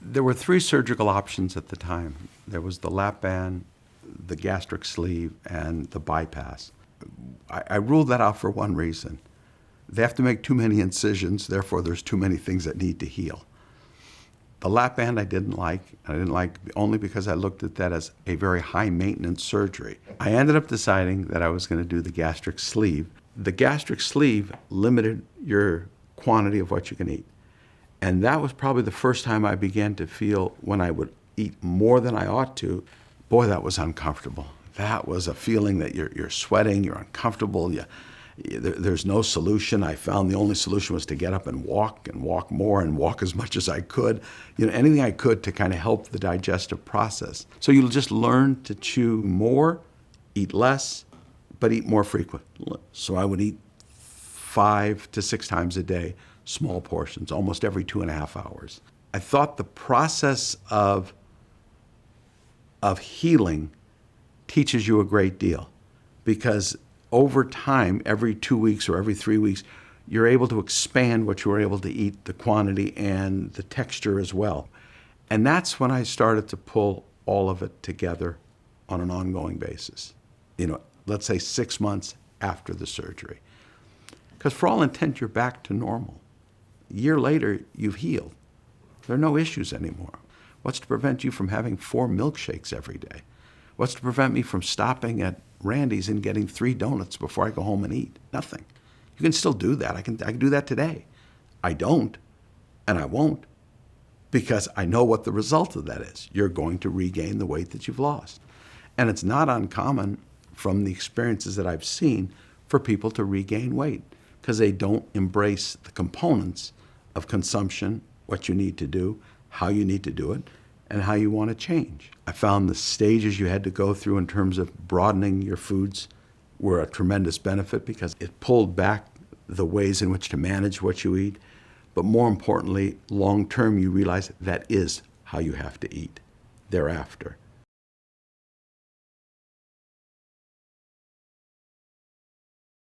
There were three surgical options at the time. There was the lap band, the gastric sleeve, and the bypass. I ruled that out for one reason. They have to make too many incisions, therefore there's too many things that need to heal. The lap band I didn't like. I didn't like only because I looked at that as a very high maintenance surgery. I ended up deciding that I was going to do the gastric sleeve. The gastric sleeve limited your quantity of what you can eat. And that was probably the first time I began to feel when I would eat more than I ought to, boy, that was uncomfortable. That was a feeling that you're sweating, you're uncomfortable, there's no solution. I found the only solution was to get up and walk more and walk as much as I could. Anything I could to kind of help the digestive process. So you'll just learn to chew more, eat less, but eat more frequent. So I would eat 5 to 6 times a day, small portions, almost every 2.5 hours. I thought the process of healing teaches you a great deal because over time, every 2 weeks or every 3 weeks, you're able to expand what you were able to eat, the quantity and the texture as well. And that's when I started to pull all of it together on an ongoing basis. Let's say 6 months after the surgery. Because for all intent, you're back to normal. A year later, you've healed. There are no issues anymore. What's to prevent you from having 4 milkshakes every day? What's to prevent me from stopping at Randy's and getting 3 donuts before I go home and eat? Nothing. You can still do that. I can do that today. I don't, and I won't, because I know what the result of that is. You're going to regain the weight that you've lost. And it's not uncommon from the experiences that I've seen for people to regain weight because they don't embrace the components of consumption, what you need to do, how you need to do it, and how you want to change. I found the stages you had to go through in terms of broadening your foods were a tremendous benefit because it pulled back the ways in which to manage what you eat. But more importantly, long term, you realize that is how you have to eat thereafter.